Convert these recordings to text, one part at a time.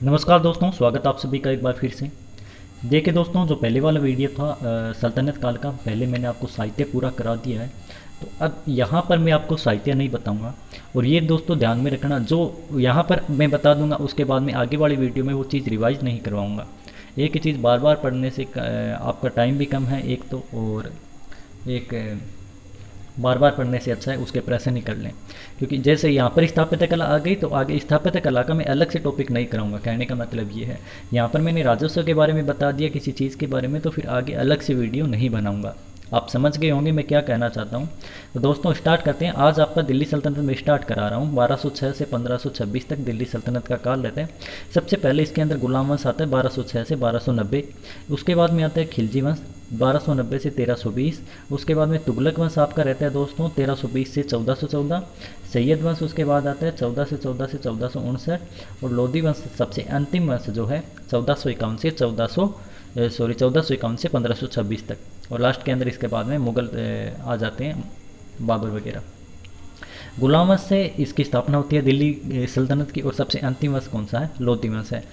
नमस्कार दोस्तों, स्वागत आप सभी का एक बार फिर से। देखिए दोस्तों, जो पहले वाला वीडियो था सल्तनत काल का, पहले मैंने आपको साहित्य पूरा करा दिया है। तो अब यहाँ पर मैं आपको साहित्य नहीं बताऊंगा। और ये दोस्तों ध्यान में रखना, जो यहाँ पर मैं बता दूंगा उसके बाद में आगे वाली वीडियो में वो चीज़ रिवाइज नहीं करवाऊँगा। एक ही चीज़ बार बार पढ़ने से आपका टाइम भी कम है एक तो, और एक बार बार पढ़ने से अच्छा है उसके प्रश्न ही कर लें। क्योंकि जैसे यहाँ पर स्थापत्य कला आ गई तो आगे स्थापत्य कला का मैं अलग से टॉपिक नहीं कराऊंगा। कहने का मतलब ये है, यहाँ पर मैंने राजस्व के बारे में बता दिया किसी चीज़ के बारे में, तो फिर आगे अलग से वीडियो नहीं बनाऊंगा। आप समझ गए होंगे मैं क्या कहना चाहता हूँ। तो दोस्तों स्टार्ट करते हैं। आज आपका दिल्ली सल्तनत में स्टार्ट करा रहा हूँ। 1206 से 1526 तक दिल्ली सल्तनत का काल रहता है। सबसे पहले इसके अंदर गुलाम वंश आता है 1206 से 1290। उसके बाद में आता है खिलजी वंश 1290 से 1320। उसके बाद में तुगलक वंश आपका रहता है दोस्तों 1320 से 1414। सैयद वंश उसके बाद आता है 1414 से 1459। और लोधी वंश सबसे अंतिम वंश जो है 1451 से 1451 से 1526 तक। और लास्ट के अंदर इसके बाद में मुगल आ जाते हैं, बाबर वगैरह। गुलाम वंश से इसकी स्थापना होती है दिल्ली सल्तनत की। और सबसे अंतिम वंश कौन सा है? लोधी वंश है।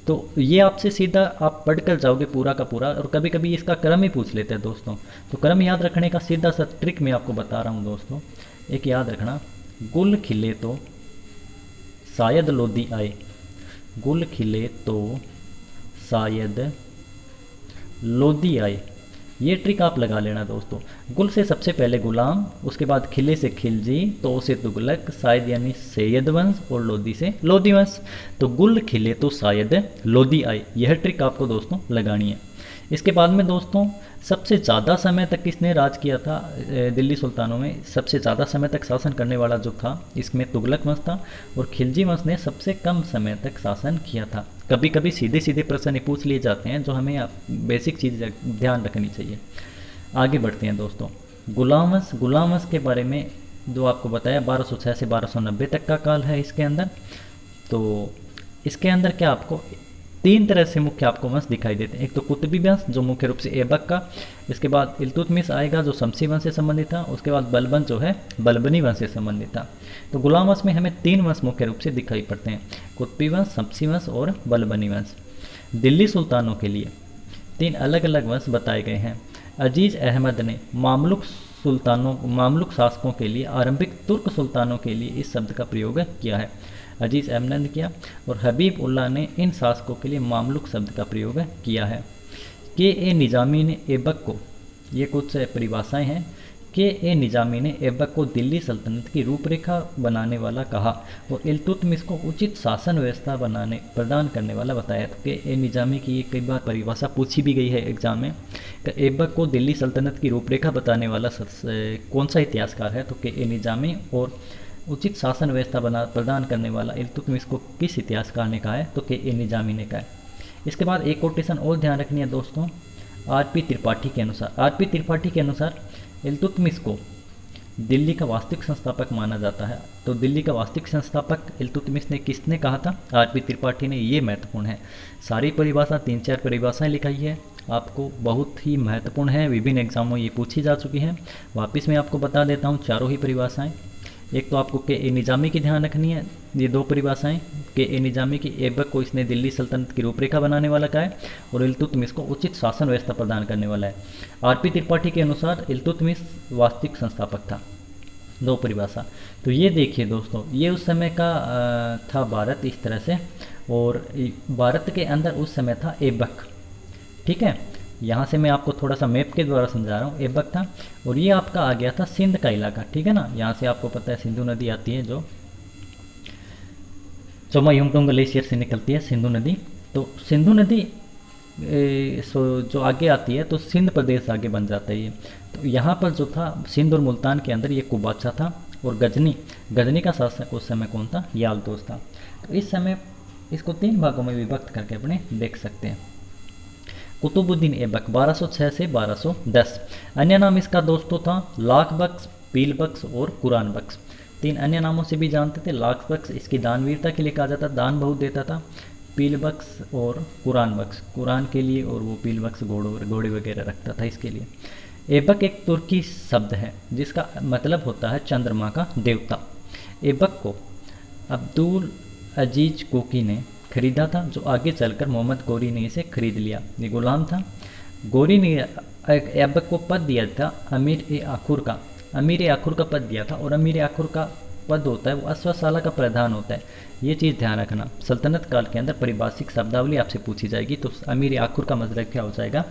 तो ये आपसे सीधा आप पढ़ कर जाओगे पूरा का पूरा, और कभी कभी इसका क्रम ही पूछ लेते हैं दोस्तों। तो क्रम याद रखने का सीधा सा ट्रिक मैं आपको बता रहा हूँ दोस्तों। एक याद रखना, गुल खिले तो शायद लोधी आए। गुल खिले तो शायद लोधी आए, ये ट्रिक आप लगा लेना दोस्तों। गुल से सबसे पहले गुलाम, उसके बाद खिले से खिलजी, तो से तुगलक, शायद यानी सैयद वंश, और लोधी से लोधी वंश। तो गुल खिले तो शायद लोधी आए, यह ट्रिक आपको दोस्तों लगानी है। इसके बाद में दोस्तों सबसे ज़्यादा समय तक किसने राज किया था दिल्ली सुल्तानों में? सबसे ज़्यादा समय तक शासन करने वाला जो था इसमें तुगलक वंश था। और खिलजी वंश ने सबसे कम समय तक शासन किया था। कभी कभी सीधे सीधे प्रश्न पूछ लिए जाते हैं, जो हमें बेसिक चीज़ ध्यान रखनी चाहिए। आगे बढ़ते हैं दोस्तों। गुलाम वंश के बारे में जो आपको बताया 1206 से 1290 तक का काल है इसके अंदर। तो इसके अंदर क्या आपको तीन तरह से मुख्य आपको वंश दिखाई देते हैं। एक तो कुतुबी वंश जो मुख्य रूप से ऐबक का, इसके बाद इल्तुतमिश आएगा जो शमसी वंश से संबंधित था, उसके बाद बलबन जो है बलबनी वंश से संबंधित था। तो गुलाम वंश में हमें तीन वंश मुख्य रूप से दिखाई पड़ते हैं, कुतुबी वंश, शमसी वंश और बलबनी वंश। दिल्ली सुल्तानों के लिए तीन अलग अलग वंश बताए गए हैं। अजीज अहमद ने मामलुक शासकों के लिए, आरंभिक तुर्क सुल्तानों के लिए इस शब्द का प्रयोग किया है। अजीज अहमद ने किया। और हबीब उल्लाह ने इन शासकों के लिए मामलुक शब्द का प्रयोग किया है। के ए निजामी ने ऐबक को, ये कुछ परिभाषाएं हैं, के ए निजामी ने ऐबक को दिल्ली सल्तनत की रूपरेखा बनाने वाला कहा और इल्तुतमिश को उचित शासन व्यवस्था प्रदान करने वाला बताया। तो के ए निजामी की कई बार परिभाषा पूछी भी गई है एग्जाम में। ऐबक को दिल्ली सल्तनत की रूपरेखा बताने वाला कौन सा इतिहासकार है? तो के ए निजामी। और उचित शासन व्यवस्था प्रदान करने वाला इल्तुतमिश को किस इतिहासकार ने कहा है? तो के ए निजामी ने कहा है। इसके बाद एक कोटेशन और ध्यान रखनी है दोस्तों। आर.पी. त्रिपाठी के अनुसार इल्तुतमिश को दिल्ली का वास्तविक संस्थापक माना जाता है। तो दिल्ली का वास्तविक संस्थापक इल्तुतमिश ने किसने कहा था? आर.पी. त्रिपाठी ने। ये महत्वपूर्ण है। सारी परिभाषा 3-4 परिभाषाएं लिखाई है आपको, बहुत ही महत्वपूर्ण है। विभिन्न एग्जामों ये पूछी जा चुकी हैं। वापस मैं आपको बता देता हूँ चारों ही परिभाषाएं। एक तो आपको के ए निजामी की ध्यान रखनी है, ये दो परिभाषाएं। के ए निजामी की ऐबक को इसने दिल्ली सल्तनत की रूपरेखा बनाने वाला कहा है और इल्तुतमिश को उचित शासन व्यवस्था प्रदान करने वाला है। आर.पी. त्रिपाठी के अनुसार इल्तुतमिश वास्तविक संस्थापक था। दो परिभाषा। तो ये देखिए दोस्तों, ये उस समय का था भारत इस तरह से, और भारत के अंदर उस समय था ऐबक। ठीक है, यहाँ से मैं आपको थोड़ा सा मैप के द्वारा समझा रहा हूँ। ऐबक था और ये आपका आ गया था सिंध का इलाका। ठीक है ना, यहाँ से आपको पता है सिंधु नदी आती है, जो चोमायुंगटोंग ग्लेशियर से निकलती है सिंधु नदी। तो सिंधु नदी जो आगे आती है तो सिंध प्रदेश आगे बन जाता है ये। तो यहाँ पर जो था सिंध और मुल्तान के अंदर ये कुबाचा था। और गजनी का शासक उस समय कौन था? यालतोस था। तो इस समय इसको 3 भागों में विभक्त करके अपने देख सकते हैं। कुतुबुद्दीन ऐबक 1206 से 1210। अन्य नाम इसका दोस्तों था लाख बख्श, पील बख्श और कुरान बख्श। 3 अन्य नामों से भी जानते थे। लाख बख्श इसकी दानवीरता के लिए कहा जाता, दान बहुत देता था। पील बख्श और कुरान बख्श कुरान के लिए, और वो पील बख्श घोड़े वगैरह रखता था इसके लिए। ऐबक एक तुर्की शब्द है जिसका मतलब होता है चंद्रमा का देवता। ऐबक को अब्दुल अजीज कोकी ने खरीदा था, जो आगे चलकर मोहम्मद गोरी ने इसे खरीद लिया। ये गुलाम था। गोरी ने ऐबक को पद दिया था अमीर ए आखुर का, अमीर ए आखुर का पद दिया था, और अमीर ए आखुर का पद होता है वो अश्वशाला का प्रधान होता है। ये चीज़ ध्यान रखना, सल्तनत काल के अंदर परिभाषिक शब्दावली आपसे पूछी जाएगी तो अमीर ए आखुर का मतलब क्या हो जाएगा,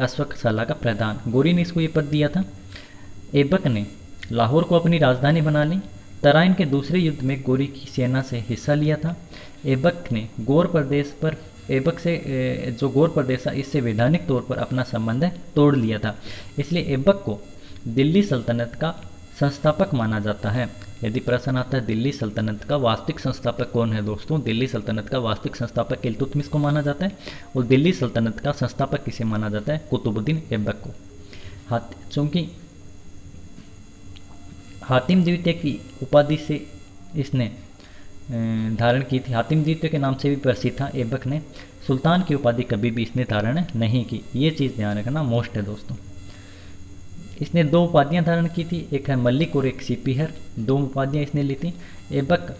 अश्वशाला का प्रधान। गोरी ने इसको ये पद दिया था। ऐबक ने लाहौर को अपनी राजधानी बना ली। तराइन के दूसरे युद्ध में गोरी की सेना से हिस्सा लिया था। ऐबक ने गौर प्रदेश पर ऐबक से जो गौर प्रदेश था इससे वैधानिक तौर पर अपना संबंध तोड़ लिया था, इसलिए ऐबक को दिल्ली सल्तनत का संस्थापक माना जाता है। यदि प्रश्न आता है दिल्ली सल्तनत का वास्तविक संस्थापक कौन है दोस्तों, दिल्ली सल्तनत का वास्तविक संस्थापक इल्तुतमिश को माना जाता है, और दिल्ली सल्तनत का संस्थापक किसे माना जाता है, कुतुबुद्दीन ऐबक को। चूंकि हातिम द्वितीय की उपाधि से इसने धारण की थी, हातिम द्वितीय के नाम से भी प्रसिद्ध था ऐबक ने, सुल्तान की उपाधि कभी भी इसने धारण नहीं की। ये चीज़ ध्यान रखना मोस्ट है दोस्तों। इसने 2 उपाधियां धारण की थी, एक है मलिक और एक सिपीहर, 2 उपाधियां इसने ली थी। ऐबक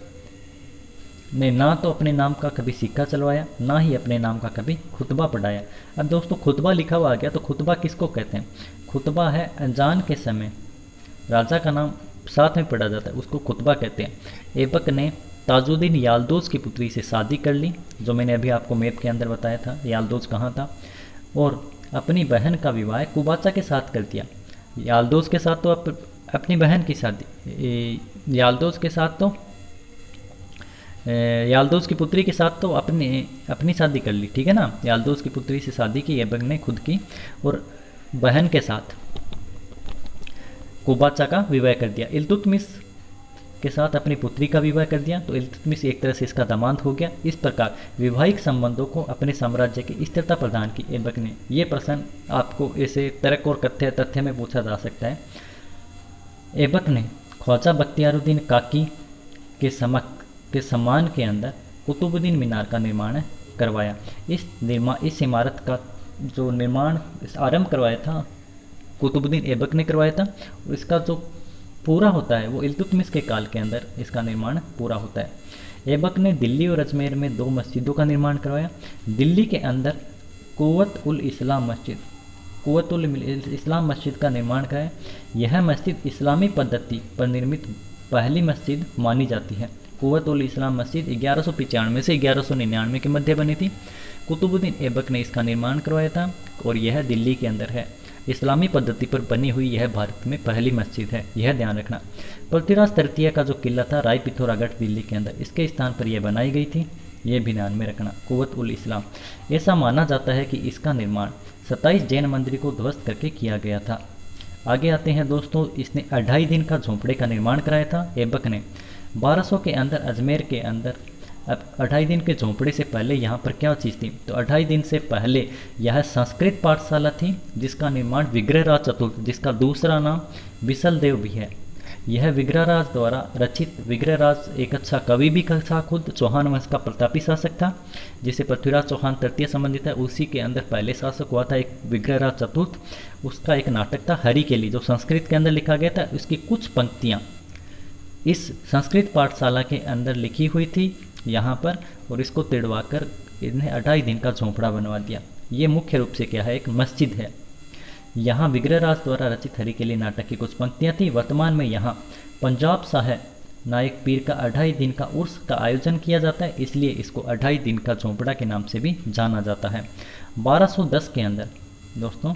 ने ना तो अपने नाम का कभी सिक्का चलवाया, ना ही अपने नाम का कभी खुतबा पढ़ाया। अब दोस्तों खुतबा लिखा हुआ आ गया, तो खुतबा किसको कहते हैं, खुतबा है अजान के समय राजा का नाम साथ में पढ़ा जाता है, उसको खुतबा कहते हैं। ऐबक ने ताजुद्दीन याल्दोज की पुत्री से शादी कर ली, जो मैंने अभी आपको मैप के अंदर बताया था याल्दोज कहाँ था, और अपनी बहन का विवाह कुबाचा के साथ कर दिया। याल्दोज के साथ तो अपनी बहन की शादी, याल्दोज के साथ तो याल्दोज की पुत्री के साथ तो अपनी शादी कर ली, ठीक है ना। याल्दोज की पुत्री से शादी की ऐबक ने खुद की, और बहन के साथ कुबाचा का विवाह कर दिया। इल्तुतमिश के साथ अपनी पुत्री का विवाह कर दिया, तो इल्तुतमिश एक तरह से इसका दामाद हो गया। इस प्रकार वैवाहिक संबंधों को अपने साम्राज्य की स्थिरता प्रदान की ऐबक ने। ये प्रश्न आपको ऐसे तर्क और तथ्य में पूछा जा सकता है। ऐबक ने ख्वाजा बख्तियारुद्दीन काकी के सम्मान के अंदर कुतुबुद्दीन मीनार का निर्माण करवाया। इस इमारत का जो निर्माण आरंभ करवाया था कुतुबुद्दीन ऐबक ने करवाया था, और इसका जो पूरा होता है वो इल्तुतमिश के काल के अंदर इसका निर्माण पूरा होता है। ऐबक ने दिल्ली और अजमेर में 2 मस्जिदों का निर्माण करवाया। दिल्ली के अंदर कुव्वत उल इस्लाम मस्जिद का निर्माण कराया। यह मस्जिद इस्लामी पद्धति पर निर्मित पहली मस्जिद मानी जाती है। कुव्वत उल इस्लाम मस्जिद 1195 से 1199 के मध्य बनी थी। कुतुबुद्दीन ऐबक ने इसका निर्माण करवाया था, और यह दिल्ली के अंदर है। इस्लामी पद्धति पर बनी हुई यह भारत में पहली मस्जिद है, यह ध्यान रखना। पृथ्वीराज तृतीय का जो किला था राय पिथौरागढ़ दिल्ली के अंदर, इसके स्थान पर यह बनाई गई थी, यह भी ध्यान में रखना। कुव्वत उल इस्लाम, ऐसा माना जाता है कि इसका निर्माण 27 जैन मंदिर को ध्वस्त करके किया गया था। आगे आते हैं दोस्तों, इसने 2.5 दिन का झोंपड़े का निर्माण कराया था ऐबक ने। 1200 के अंदर अजमेर के अंदर, अब 2.5 दिन के झोंपड़े से पहले यहाँ पर क्या चीज़ थी, तो 2.5 दिन से पहले यह संस्कृत पाठशाला थी, जिसका निर्माण विग्रहराज चतुर्थ, जिसका दूसरा नाम विशलदेव भी है। यह विग्रहराज द्वारा रचित, विग्रहराज एक अच्छा कवि भी था, खुद चौहान वंश का प्रतापी शासक था, जिसे पृथ्वीराज चौहान तृतीय संबंधित है। उसी के अंदर पहले शासक हुआ था एक विग्रहराज चतुर्थ, उसका एक नाटक था हरि के लिए, जो संस्कृत के अंदर लिखा गया था। उसकी कुछ पंक्तियाँ इस संस्कृत पाठशाला के अंदर लिखी हुई थी यहाँ पर, और इसको तिड़वा कर इन्हें 2.5 दिन का झोंपड़ा बनवा दिया। ये मुख्य रूप से क्या है, एक मस्जिद है। यहाँ विग्रहराज द्वारा रचित हरि के लिए नाटक की कुछ पंक्तियाँ थी। वर्तमान में यहाँ पंजाब साहेब नायक पीर का 2.5 दिन का उर्स का आयोजन किया जाता है, इसलिए इसको 2.5 दिन का झोंपड़ा के नाम से भी जाना जाता है। 1210 के अंदर दोस्तों,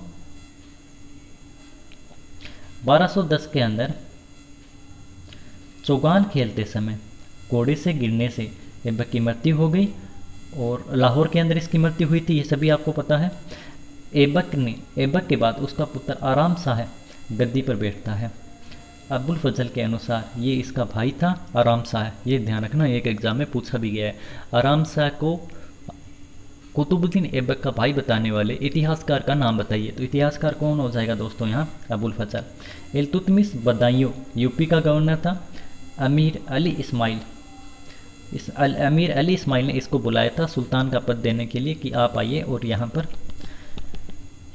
1210 के अंदर चौगान खेलते समय घोड़े से गिरने से ऐबक की मृत्यु हो गई, और लाहौर के अंदर इसकी मृत्यु हुई थी, ये सभी आपको पता है। ऐबक के बाद उसका पुत्र आराम शाह गद्दी पर बैठता है। अबुल फजल के अनुसार ये इसका भाई था आराम शाह, ये ध्यान रखना, एक एग्जाम में पूछा भी गया है। आराम शाह को कुतुबुद्दीन ऐबक का भाई बताने वाले इतिहासकार का नाम बताइए, तो इतिहासकार कौन हो जाएगा दोस्तों यहाँ, अबुल फजल। इल्तुतमिश बदायूं यूपी का गवर्नर था। अमीर अली इस्माइल ने इसको बुलाया था सुल्तान का पद देने के लिए कि आप आइए, और यहाँ पर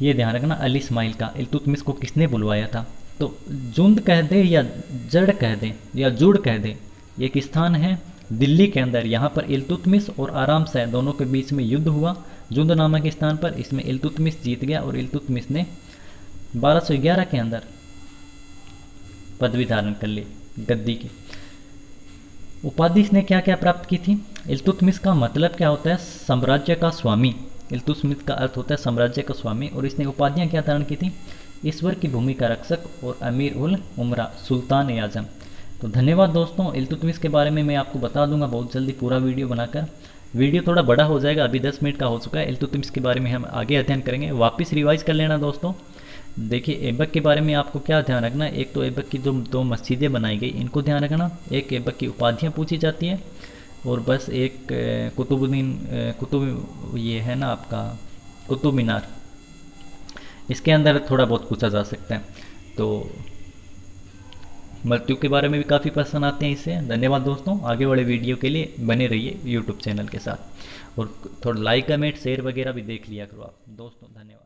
ये ध्यान रखना अली इस्माइल का इल्तुतमिश को किसने बुलवाया था, तो जुंद कह दे या जड़ कह दे या जुड़ कह दे, एक स्थान है दिल्ली के अंदर यहाँ पर इल्तुतमिश और आराम शाह दोनों के बीच में युद्ध हुआ। जुंद नामक स्थान पर इसमें इल्तुतमिश जीत गया और इल्तुतमिश ने 1211 के अंदर पदवी धारण कर ली गद्दी की। उपाधि इसने क्या क्या प्राप्त की थी? इल्तुतमिश का मतलब क्या होता है? साम्राज्य का स्वामी। इल्तुतमिश का अर्थ होता है साम्राज्य का स्वामी। और इसने उपाधियां क्या धारण की थी? ईश्वर की भूमि का रक्षक और अमीर उल उमरा, सुल्तान ए आजम। तो धन्यवाद दोस्तों, इल्तुतमिश के बारे में मैं आपको बता दूंगा बहुत जल्दी पूरा वीडियो बनाकर। वीडियो थोड़ा बड़ा हो जाएगा, अभी 10 मिनट का हो चुका है। इल्तुतमिश के बारे में हम आगे अध्ययन करेंगे। वापस रिवाइज कर लेना दोस्तों। देखिए ऐबक के बारे में आपको क्या ध्यान रखना है? एक तो ऐबक की जो दो मस्जिदें बनाई गई इनको ध्यान रखना, एक ऐबक की उपाधियाँ पूछी जाती है, और बस एक कुतुब ये है ना आपका कुतुब मीनार, इसके अंदर थोड़ा बहुत पूछा जा सकता है। तो मृत्यु के बारे में भी काफ़ी प्रश्न आते हैं इससे। धन्यवाद दोस्तों, आगे वाले वीडियो के लिए बने रहिए यूट्यूब चैनल के साथ, और थोड़ा लाइक कमेंट शेयर वगैरह भी देख लिया करो आप दोस्तों। धन्यवाद।